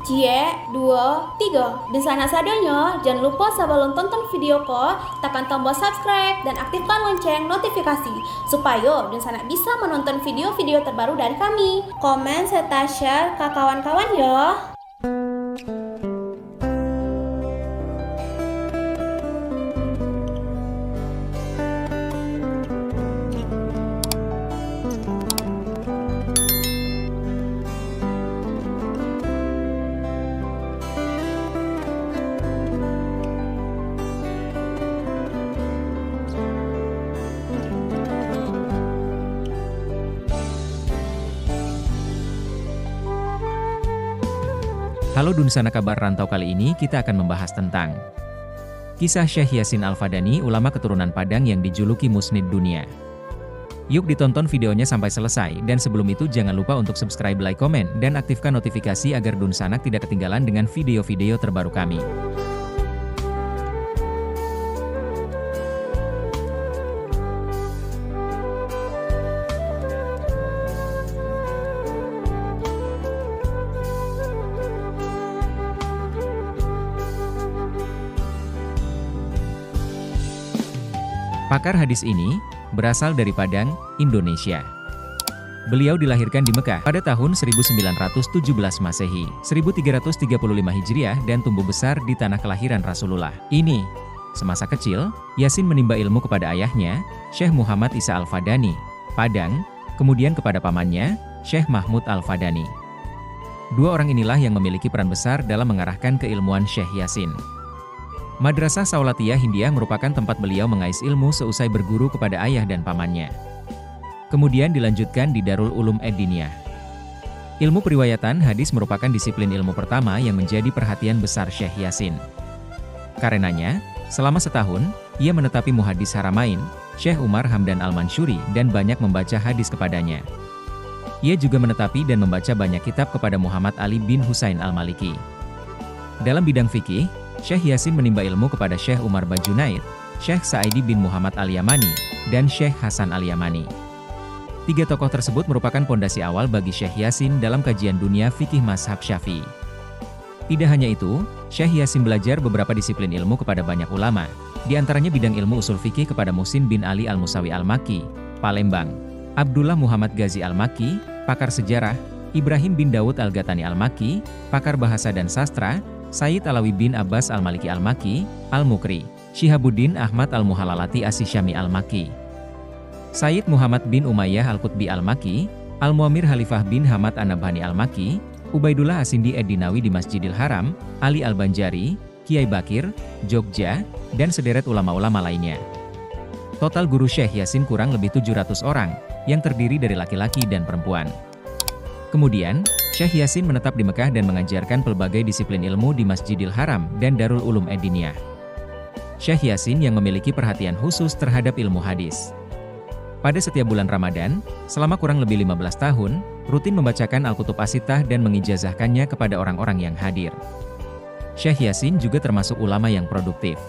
Cie, dua, tiga. Di sana sadonya, jangan lupa sebelum tonton video ko, tekan tombol subscribe dan aktifkan lonceng notifikasi supaya di sana bisa menonton video-video terbaru dari kami. Komen serta share ke kawan-kawan ya. Halo Dunsana Kabar Rantau, kali ini kita akan membahas tentang kisah Syekh Yasin Al-Fadani, ulama keturunan Padang yang dijuluki Musnid Dunia. Yuk ditonton videonya sampai selesai, dan sebelum itu jangan lupa untuk subscribe, like, komen, dan aktifkan notifikasi agar Dunsanak tidak ketinggalan dengan video-video terbaru kami. Pakar hadis ini berasal dari Padang, Indonesia. Beliau dilahirkan di Mekah pada tahun 1917 Masehi, 1335 Hijriah dan tumbuh besar di tanah kelahiran Rasulullah. Ini, semasa kecil, Yasin menimba ilmu kepada ayahnya, Syekh Muhammad Isa Al-Fadani, Padang, kemudian kepada pamannya, Syekh Mahmud Al-Fadani. Dua orang inilah yang memiliki peran besar dalam mengarahkan keilmuan Syekh Yasin. Madrasah Saulatiyah Hindiyah merupakan tempat beliau mengais ilmu seusai berguru kepada ayah dan pamannya. Kemudian dilanjutkan di Darul Ulum Ad-Diniyah. Ilmu periwayatan hadis merupakan disiplin ilmu pertama yang menjadi perhatian besar Syekh Yasin. Karenanya, selama setahun, ia menetapi muhadis Haramain, Syekh Umar Hamdan Al-Mansyuri dan banyak membaca hadis kepadanya. Ia juga menetapi dan membaca banyak kitab kepada Muhammad Ali bin Husain Al-Maliki. Dalam bidang fikih, Syekh Yasin menimba ilmu kepada Syekh Umar Bajunaid, Syekh Sa'idi bin Muhammad Al-Yamani, dan Syekh Hasan Al-Yamani. Tiga tokoh tersebut merupakan pondasi awal bagi Syekh Yasin dalam kajian dunia fikih mazhab Syafi'i. Tidak hanya itu, Syekh Yasin belajar beberapa disiplin ilmu kepada banyak ulama, di antaranya bidang ilmu usul fikih kepada Muhsin bin Ali Al-Musawi Al-Makki, Palembang, Abdullah Muhammad Ghazi Al-Makki, pakar sejarah, Ibrahim bin Dawud Al-Gatani Al-Makki, pakar bahasa dan sastra, Sayyid Alawi bin Abbas Al-Maliki Al-Makki, Al-Mukri, Syihabuddin Ahmad Al-Muhalalati As-Syami Al-Makki, Sayyid Muhammad bin Umayyah Al-Qutbi Al-Makki, Al-Muamir Halifah bin Hamad An-Nabhani Al-Makki, Ubaidullah Asindi Ad-Dinawi di Masjidil Haram, Ali Al-Banjari, Kiai Bakir, Jogja, dan sederet ulama-ulama lainnya. Total guru Syekh Yasin kurang lebih 700 orang, yang terdiri dari laki-laki dan perempuan. Kemudian, Syekh Yasin menetap di Mekah dan mengajarkan pelbagai disiplin ilmu di Masjidil Haram dan Darul Ulum Ad-Diniyah. Syekh Yasin yang memiliki perhatian khusus terhadap ilmu hadis. Pada setiap bulan Ramadan, selama kurang lebih 15 tahun, rutin membacakan Al-Kutub As-Sittah dan mengijazahkannya kepada orang-orang yang hadir. Syekh Yasin juga termasuk ulama yang produktif.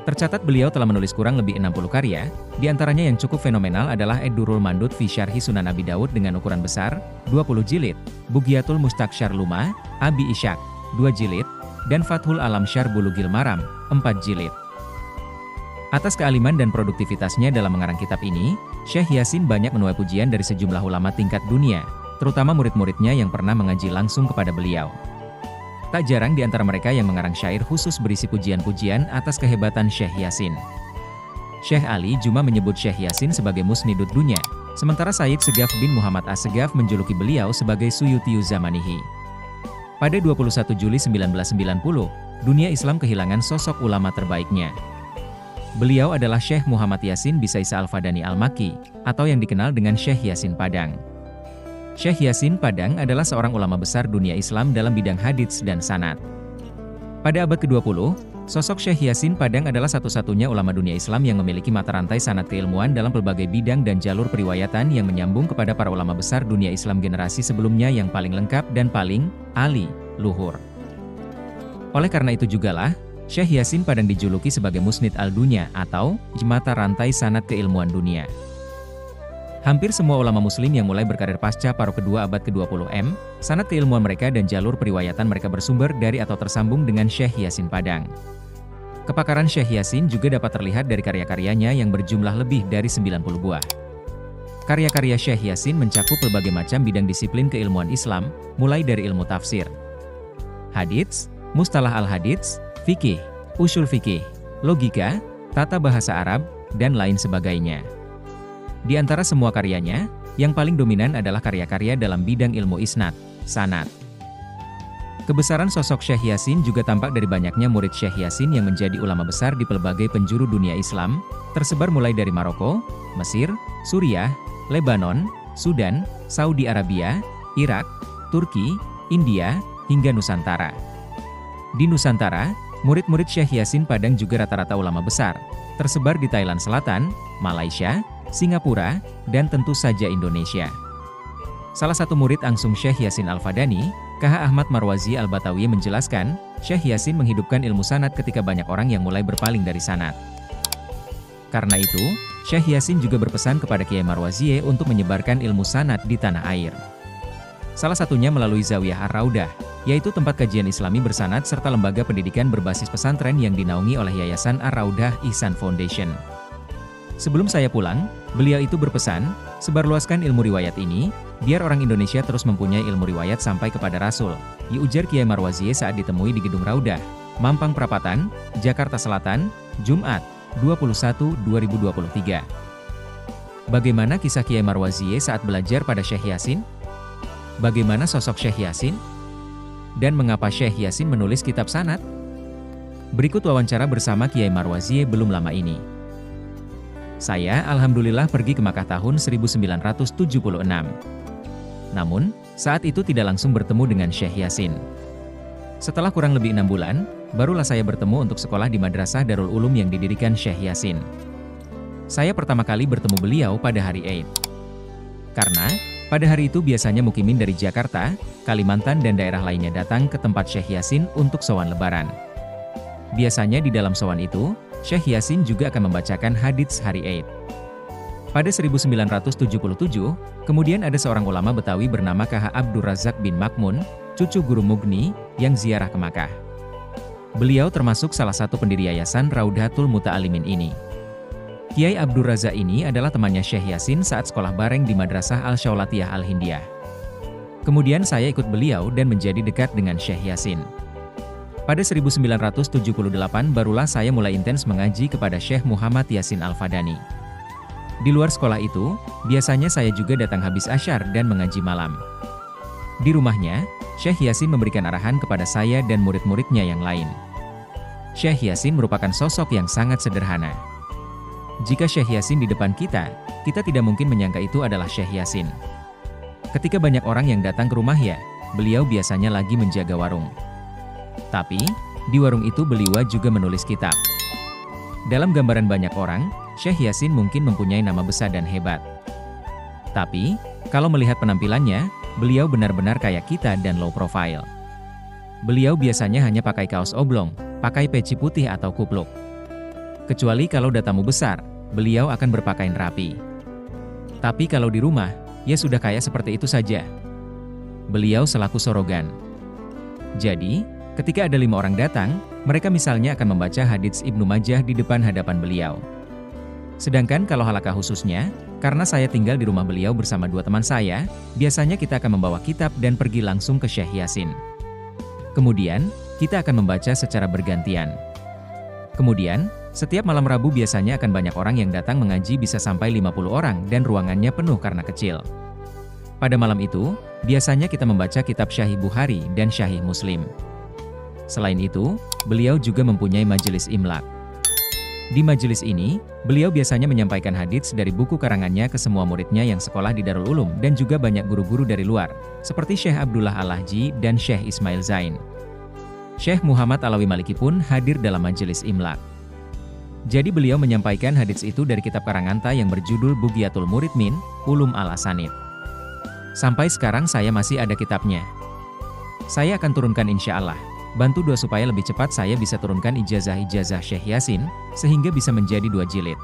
Tercatat beliau telah menulis kurang lebih 60 karya, di antaranya yang cukup fenomenal adalah Ad-Durrul Mandud fi Syarhi Sunan Abi Dawud dengan ukuran besar, 20 jilid, Bughyatul Mustaqsyar Lumah, Abi Ishaq, 2 jilid, dan Fathul Alam Syarh Bulughil Maram, 4 jilid. Atas kealiman dan produktivitasnya dalam mengarang kitab ini, Syekh Yasin banyak menuai pujian dari sejumlah ulama tingkat dunia, terutama murid-muridnya yang pernah mengaji langsung kepada beliau. Tak jarang di antara mereka yang mengarang syair khusus berisi pujian-pujian atas kehebatan Syekh Yasin. Syekh Ali Juma menyebut Syekh Yasin sebagai Musnidud Dunya, sementara Sayyid Segaf bin Muhammad As-Segaf menjuluki beliau sebagai Suyutiyu Zamanihi. Pada 21 Juli 1990, dunia Islam kehilangan sosok ulama terbaiknya. Beliau adalah Syekh Muhammad Yasin Bisaisa Al-Fadani Al-Makki, atau yang dikenal dengan Syekh Yasin Padang. Syekh Yasin Padang adalah seorang ulama besar dunia Islam dalam bidang hadits dan sanad. Pada abad ke-20, sosok Syekh Yasin Padang adalah satu-satunya ulama dunia Islam yang memiliki mata rantai sanad keilmuan dalam pelbagai bidang dan jalur periwayatan yang menyambung kepada para ulama besar dunia Islam generasi sebelumnya yang paling lengkap dan paling luhur. Oleh karena itu jugalah, Syekh Yasin Padang dijuluki sebagai Musnid al-Dunya atau mata rantai sanad keilmuan dunia. Hampir semua ulama muslim yang mulai berkarir pasca paruh kedua abad ke-20 sanad keilmuan mereka dan jalur periwayatan mereka bersumber dari atau tersambung dengan Syekh Yasin Padang. Kepakaran Syekh Yasin juga dapat terlihat dari karya-karyanya yang berjumlah lebih dari 90 buah. Karya-karya Syekh Yasin mencakup berbagai macam bidang disiplin keilmuan Islam, mulai dari ilmu tafsir, hadits, mustalah al-hadits, fikih, usul fikih, logika, tata bahasa Arab, dan lain sebagainya. Di antara semua karyanya, yang paling dominan adalah karya-karya dalam bidang ilmu isnad, sanad. Kebesaran sosok Syekh Yasin juga tampak dari banyaknya murid Syekh Yasin yang menjadi ulama besar di pelbagai penjuru dunia Islam, tersebar mulai dari Maroko, Mesir, Suriah, Lebanon, Sudan, Saudi Arabia, Irak, Turki, India, hingga Nusantara. Di Nusantara, murid-murid Syekh Yasin Padang juga rata-rata ulama besar, tersebar di Thailand Selatan, Malaysia, Singapura, dan tentu saja Indonesia. Salah satu murid langsung Syekh Yasin Al-Fadani, KH Ahmad Marwazi Al-Batawi menjelaskan, Syekh Yasin menghidupkan ilmu sanad ketika banyak orang yang mulai berpaling dari sanad. Karena itu, Syekh Yasin juga berpesan kepada Kiai Marwazi untuk menyebarkan ilmu sanad di tanah air. Salah satunya melalui Zawiyah Ar-Raudah, yaitu tempat kajian Islami bersanad serta lembaga pendidikan berbasis pesantren yang dinaungi oleh Yayasan Ar-Raudah Ihsan Foundation. Sebelum saya pulang, beliau itu berpesan, sebarluaskan ilmu riwayat ini, biar orang Indonesia terus mempunyai ilmu riwayat sampai kepada Rasul, ujar Kiai Marwazi saat ditemui di Gedung Raudah, Mampang Perapatan, Jakarta Selatan, Jumat, 21/2023. Bagaimana kisah Kiai Marwazi saat belajar pada Syekh Yasin? Bagaimana sosok Syekh Yasin? Dan mengapa Syekh Yasin menulis kitab sanad? Berikut wawancara bersama Kiai Marwazi belum lama ini. Saya alhamdulillah pergi ke Makkah tahun 1976. Namun, saat itu tidak langsung bertemu dengan Syekh Yasin. Setelah kurang lebih 6 bulan, barulah saya bertemu untuk sekolah di Madrasah Darul Ulum yang didirikan Syekh Yasin. Saya pertama kali bertemu beliau pada hari Eid. Karena, pada hari itu biasanya mukimin dari Jakarta, Kalimantan dan daerah lainnya datang ke tempat Syekh Yasin untuk sowan lebaran. Biasanya di dalam sowan itu, Syekh Yasin juga akan membacakan hadits hari Eid. Pada 1977, kemudian ada seorang ulama Betawi bernama KH Abdur Razak bin Makmun, cucu guru Mugni, yang ziarah ke Makkah. Beliau termasuk salah satu pendiri yayasan Raudatul Muta'alimin ini. Kiai Abdur Razak ini adalah temannya Syekh Yasin saat sekolah bareng di Madrasah Al-Syaulatiyah Al-Hindiyah. Kemudian saya ikut beliau dan menjadi dekat dengan Syekh Yasin. Pada 1978 barulah saya mulai intens mengaji kepada Syekh Muhammad Yasin Al-Fadani. Di luar sekolah itu, biasanya saya juga datang habis asyar dan mengaji malam. Di rumahnya, Syekh Yasin memberikan arahan kepada saya dan murid-muridnya yang lain. Syekh Yasin merupakan sosok yang sangat sederhana. Jika Syekh Yasin di depan kita tidak mungkin menyangka itu adalah Syekh Yasin. Ketika banyak orang yang datang ke rumahnya, beliau biasanya lagi menjaga warung. Tapi, di warung itu beliau juga menulis kitab. Dalam gambaran banyak orang, Syekh Yasin mungkin mempunyai nama besar dan hebat. Tapi, kalau melihat penampilannya, beliau benar-benar kayak kita dan low profile. Beliau biasanya hanya pakai kaos oblong, pakai peci putih atau kupluk. Kecuali kalau ada tamu besar, beliau akan berpakaian rapi. Tapi kalau di rumah, ya sudah kayak seperti itu saja. Beliau selaku sorogan. Jadi, ketika ada 5 orang datang, mereka misalnya akan membaca hadits Ibnu Majah di depan hadapan beliau. Sedangkan kalau halaqah khususnya, karena saya tinggal di rumah beliau bersama 2 teman saya, biasanya kita akan membawa kitab dan pergi langsung ke Syekh Yasin. Kemudian, kita akan membaca secara bergantian. Kemudian, setiap malam Rabu biasanya akan banyak orang yang datang mengaji bisa sampai 50 orang dan ruangannya penuh karena kecil. Pada malam itu, biasanya kita membaca kitab Syahih Bukhari dan Syahih Muslim. Selain itu, beliau juga mempunyai majelis imlaq. Di majelis ini, beliau biasanya menyampaikan hadits dari buku karangannya ke semua muridnya yang sekolah di Darul Ulum dan juga banyak guru-guru dari luar, seperti Syekh Abdullah Al-Lahji dan Syekh Ismail Zain. Syekh Muhammad Alawi Maliki pun hadir dalam majelis imlaq. Jadi beliau menyampaikan hadits itu dari kitab Karanganta yang berjudul Bughyatul Murid min Ulum Al-Asanid. Sampai sekarang saya masih ada kitabnya. Saya akan turunkan insya Allah. Bantu doa supaya lebih cepat saya bisa turunkan ijazah-ijazah Syekh Yasin, sehingga bisa menjadi 2 jilid.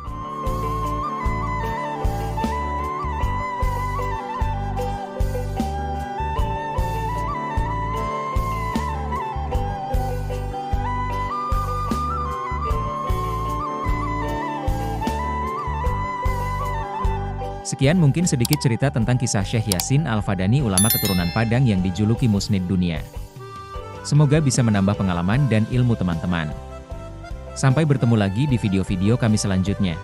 Sekian mungkin sedikit cerita tentang kisah Syekh Yasin Al-Fadani, ulama keturunan Padang yang dijuluki Musnid Dunia. Semoga bisa menambah pengalaman dan ilmu teman-teman. Sampai bertemu lagi di video-video kami selanjutnya.